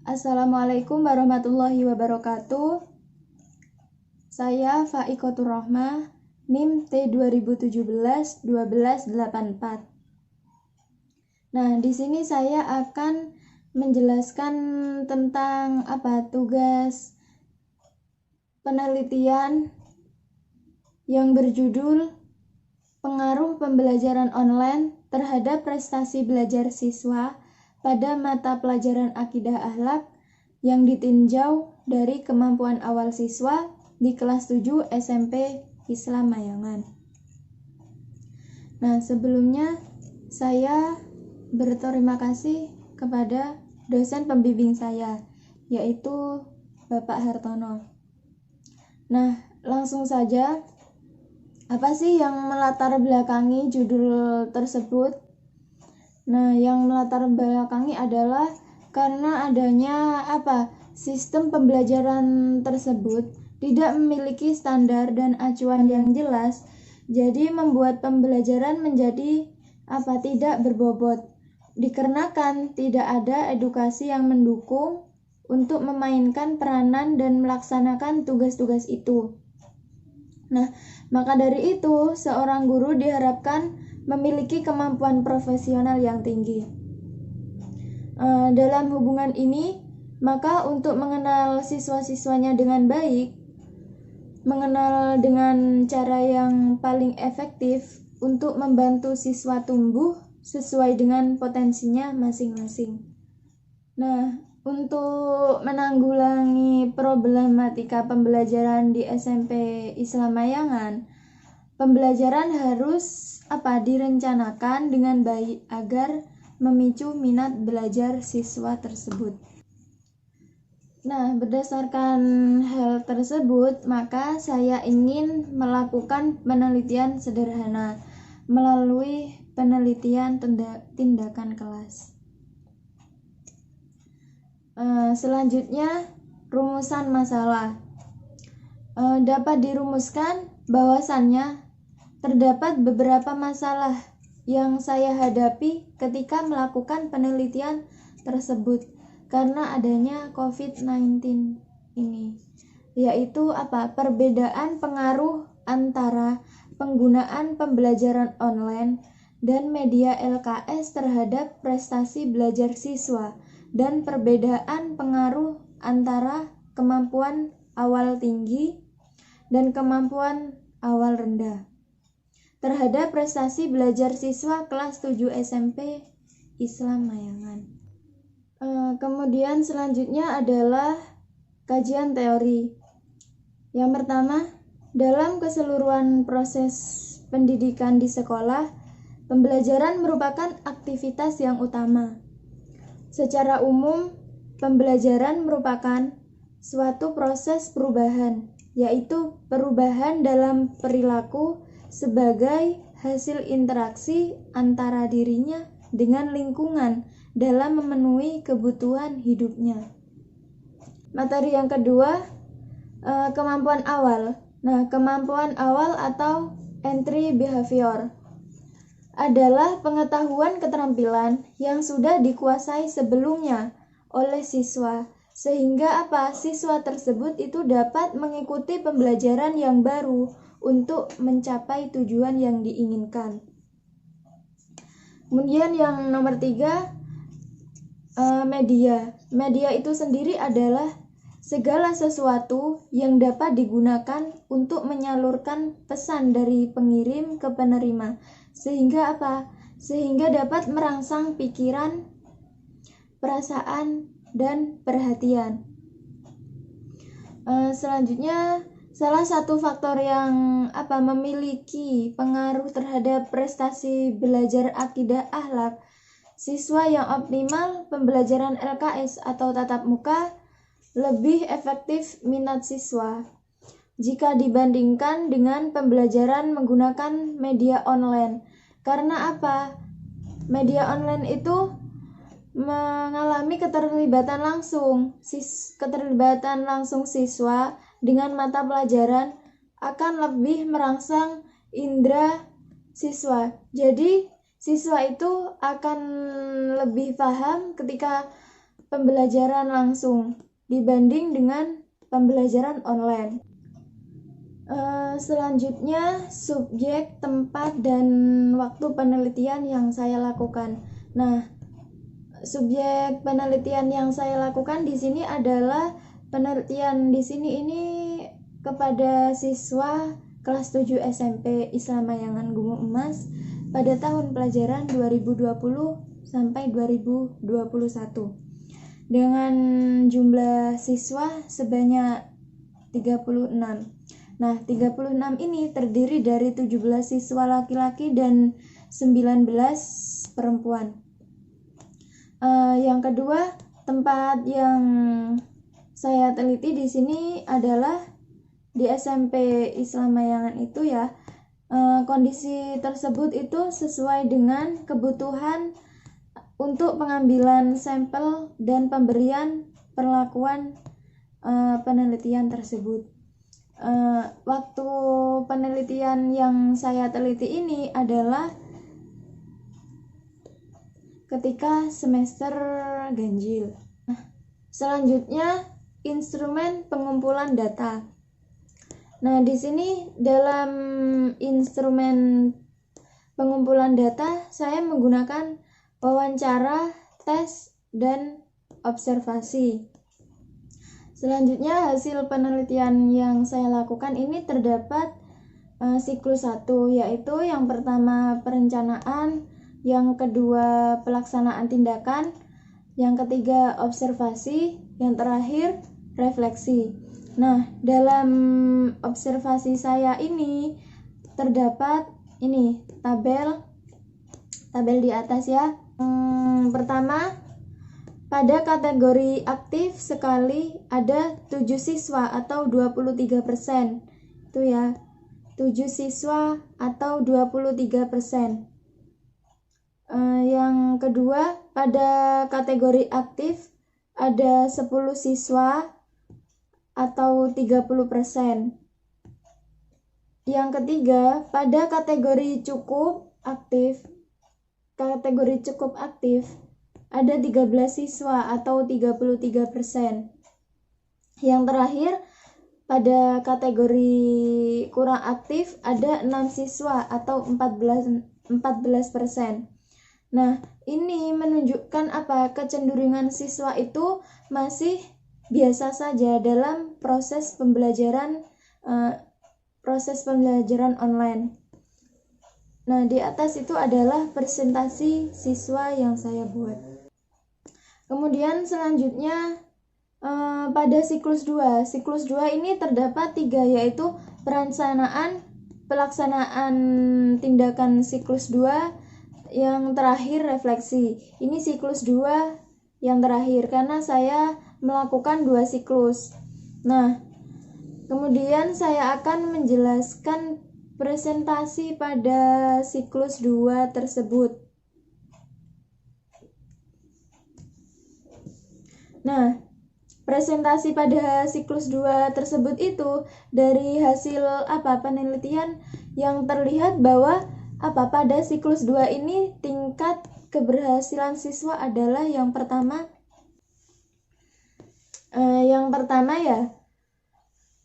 Assalamualaikum warahmatullahi wabarakatuh. Saya Faikotur Rohmah, NIM T 2017-1284. Nah, di sini saya akan menjelaskan tentang tugas penelitian yang berjudul Pengaruh Pembelajaran Online terhadap Prestasi Belajar Siswa pada mata pelajaran akidah akhlak yang ditinjau dari kemampuan awal siswa di kelas 7 SMP Islam Mayangan. Nah, sebelumnya saya berterima kasih kepada dosen pembimbing saya, yaitu Bapak Hartono. Nah, langsung saja, apa sih yang melatar belakangi judul tersebut? Nah, yang melatar belakangi adalah karena adanya sistem pembelajaran tersebut tidak memiliki standar dan acuan yang jelas, jadi membuat pembelajaran menjadi tidak berbobot, dikarenakan tidak ada edukasi yang mendukung untuk memainkan peranan dan melaksanakan tugas-tugas itu. Nah, maka dari itu seorang guru diharapkan memiliki kemampuan profesional yang tinggi. Dalam hubungan ini, maka untuk mengenal siswa-siswanya dengan baik, mengenal dengan cara yang paling efektif untuk membantu siswa tumbuh sesuai dengan potensinya masing-masing. Nah, untuk menanggulangi problematika pembelajaran di SMP Islam Mayangan, pembelajaran harus direncanakan dengan baik agar memicu minat belajar siswa tersebut. Nah, berdasarkan hal tersebut, maka saya ingin melakukan penelitian sederhana melalui penelitian tindakan kelas. Selanjutnya, rumusan masalah. Dapat dirumuskan bahwasannya terdapat beberapa masalah yang saya hadapi ketika melakukan penelitian tersebut karena adanya COVID-19 ini, yaitu perbedaan pengaruh antara penggunaan pembelajaran online dan media LKS terhadap prestasi belajar siswa dan perbedaan pengaruh antara kemampuan awal tinggi dan kemampuan awal rendah terhadap prestasi belajar siswa kelas 7 SMP Islam Mayangan. Kemudian selanjutnya adalah kajian teori. Yang pertama, dalam keseluruhan proses pendidikan di sekolah, pembelajaran merupakan aktivitas yang utama. Secara umum, pembelajaran merupakan suatu proses perubahan, yaitu perubahan dalam perilaku sebagai hasil interaksi antara dirinya dengan lingkungan dalam memenuhi kebutuhan hidupnya. Materi yang kedua, kemampuan awal. Nah, kemampuan awal atau entry behavior adalah pengetahuan keterampilan yang sudah dikuasai sebelumnya oleh siswa, sehingga siswa tersebut itu dapat mengikuti pembelajaran yang baru untuk mencapai tujuan yang diinginkan. Kemudian yang nomor 3, media. Media itu sendiri adalah segala sesuatu yang dapat digunakan untuk menyalurkan pesan dari pengirim ke penerima, sehingga sehingga dapat merangsang pikiran, perasaan, dan perhatian. Selanjutnya, salah satu faktor yang memiliki pengaruh terhadap prestasi belajar akidah akhlak siswa yang optimal pembelajaran LKS atau tatap muka lebih efektif minat siswa jika dibandingkan dengan pembelajaran menggunakan media online. Karena media online itu mengalami keterlibatan langsung siswa dengan mata pelajaran akan lebih merangsang indera siswa. Jadi siswa itu akan lebih paham ketika pembelajaran langsung dibanding dengan pembelajaran online. Selanjutnya, subjek, tempat, dan waktu penelitian yang saya lakukan. Nah, subjek penelitian yang saya lakukan di sini adalah penelitian di sini ini kepada siswa kelas 7 SMP Islam Mayangan Gumu Emas pada tahun pelajaran 2020 sampai 2021 dengan jumlah siswa sebanyak 36. Nah, 36 ini terdiri dari 17 siswa laki-laki dan 19 perempuan. Yang kedua, tempat yang saya teliti di sini adalah di SMP Islam Mayangan itu ya. Kondisi tersebut itu sesuai dengan kebutuhan untuk pengambilan sampel dan pemberian perlakuan penelitian tersebut. Waktu penelitian yang saya teliti ini adalah ketika semester ganjil. Selanjutnya, instrumen pengumpulan data. Nah, di sini dalam instrumen pengumpulan data saya menggunakan wawancara, tes, dan observasi. Selanjutnya, hasil penelitian yang saya lakukan ini terdapat siklus 1, yaitu yang pertama perencanaan, yang kedua pelaksanaan tindakan, yang ketiga observasi, yang terakhir refleksi. Nah, dalam observasi saya ini terdapat ini tabel di atas ya. Pertama, pada kategori aktif sekali ada 7 siswa atau 23%. Itu ya, 7 siswa atau 23%. Yang kedua, pada kategori aktif ada 10 siswa atau 30%. Yang ketiga, pada kategori cukup aktif ada 13 siswa atau 33%. Yang terakhir, pada kategori kurang aktif ada 6 siswa atau 14%. Nah, ini menunjukkan apa? Kecenderungan siswa itu masih biasa saja dalam proses pembelajaran online. Nah, di atas itu adalah presentasi siswa yang saya buat. Kemudian selanjutnya pada siklus 2. Siklus 2 ini terdapat 3, yaitu pelaksanaan tindakan siklus 2, yang terakhir refleksi. Ini siklus 2 yang terakhir karena saya melakukan 2 siklus. Nah, kemudian saya akan menjelaskan presentasi pada siklus 2 tersebut. Nah, presentasi pada siklus 2 tersebut itu dari hasil penelitian yang terlihat bahwa pada siklus 2 ini tingkat keberhasilan siswa adalah yang pertama ya,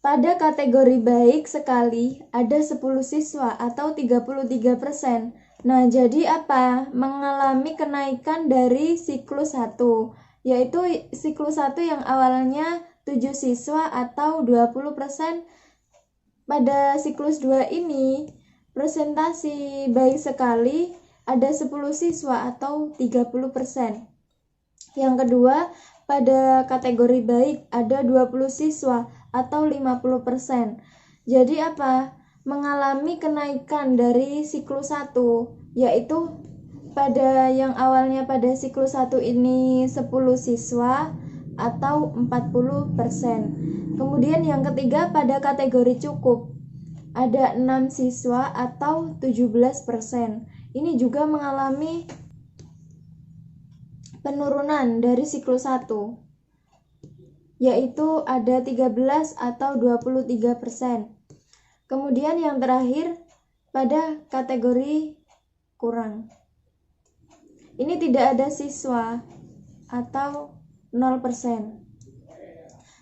pada kategori baik sekali ada 10 siswa atau 33%. Nah, jadi mengalami kenaikan dari siklus 1, yaitu siklus 1 yang awalnya 7 siswa atau 20%. Pada siklus 2 ini presentasi baik sekali ada 10 siswa atau 30%. Yang kedua, pada kategori baik ada 20 siswa atau 50%. Jadi mengalami kenaikan dari siklus 1, yaitu pada yang awalnya pada siklus 1 ini 10 siswa atau 40%. Kemudian yang ketiga, pada kategori cukup ada 6 siswa atau 17%. Ini juga mengalami penurunan dari siklus 1, yaitu ada 13 atau 23%. Kemudian yang terakhir pada kategori kurang. Ini tidak ada siswa atau 0%.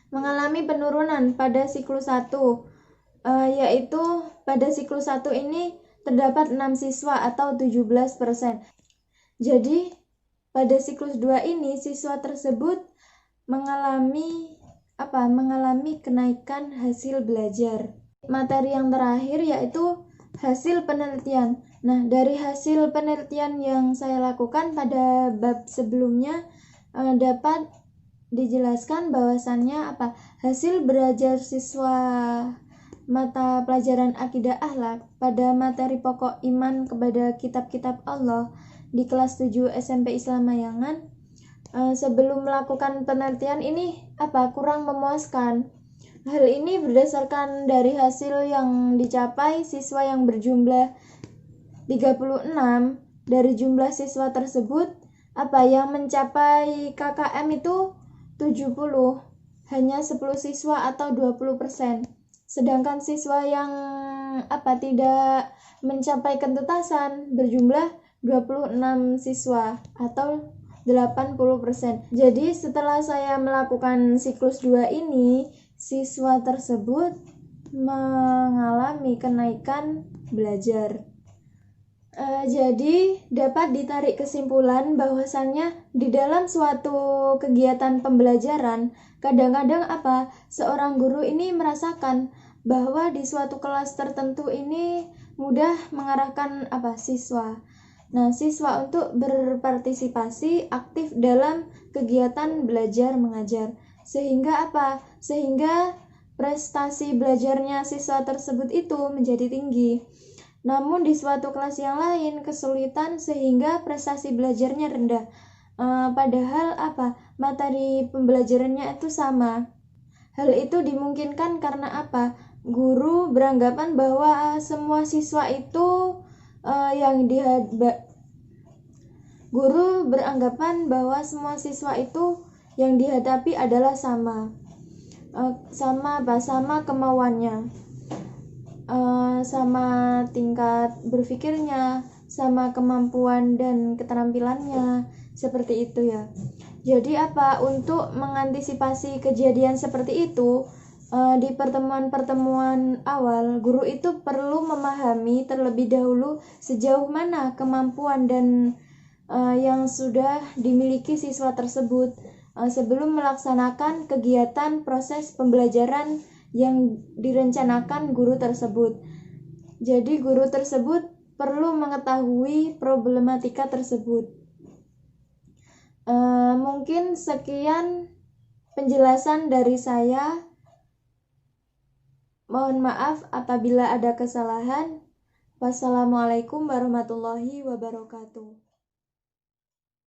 Mengalami penurunan pada siklus 1, yaitu pada siklus 1 ini terdapat 6 siswa atau 17%. Jadi pada siklus 2 ini siswa tersebut mengalami kenaikan hasil belajar. Materi yang terakhir yaitu hasil penelitian. Nah, dari hasil penelitian yang saya lakukan pada bab sebelumnya dapat dijelaskan bahwasannya hasil belajar siswa mata pelajaran akidah akhlak pada materi pokok iman kepada kitab-kitab Allah di kelas 7 SMP Islam Mayangan sebelum melakukan penelitian ini kurang memuaskan. Hal ini berdasarkan dari hasil yang dicapai siswa yang berjumlah 36. Dari jumlah siswa tersebut yang mencapai KKM itu 70, hanya 10 siswa atau 20%. Sedangkan siswa yang tidak mencapai kentuntasan berjumlah 26 siswa atau 80%. Jadi setelah saya melakukan siklus 2 ini, siswa tersebut mengalami kenaikan belajar. Jadi dapat ditarik kesimpulan bahwasannya di dalam suatu kegiatan pembelajaran kadang-kadang seorang guru ini merasakan bahwa di suatu kelas tertentu ini mudah mengarahkan siswa. Nah, siswa untuk berpartisipasi aktif dalam kegiatan belajar mengajar. Sehingga Sehingga prestasi belajarnya siswa tersebut itu menjadi tinggi. Namun di suatu kelas yang lain kesulitan sehingga prestasi belajarnya rendah. Padahal materi pembelajarannya itu sama. Hal itu dimungkinkan karena guru beranggapan bahwa semua siswa itu yang dihadapi adalah sama kemauannya, sama tingkat berpikirnya, sama kemampuan dan keterampilannya, seperti itu ya. Jadi untuk mengantisipasi kejadian seperti itu, di pertemuan-pertemuan awal, guru itu perlu memahami terlebih dahulu sejauh mana kemampuan dan yang sudah dimiliki siswa tersebut sebelum melaksanakan kegiatan proses pembelajaran yang direncanakan guru tersebut. Jadi guru tersebut perlu mengetahui problematika tersebut. Mungkin sekian penjelasan dari saya. Mohon maaf apabila ada kesalahan. Wassalamualaikum warahmatullahi wabarakatuh.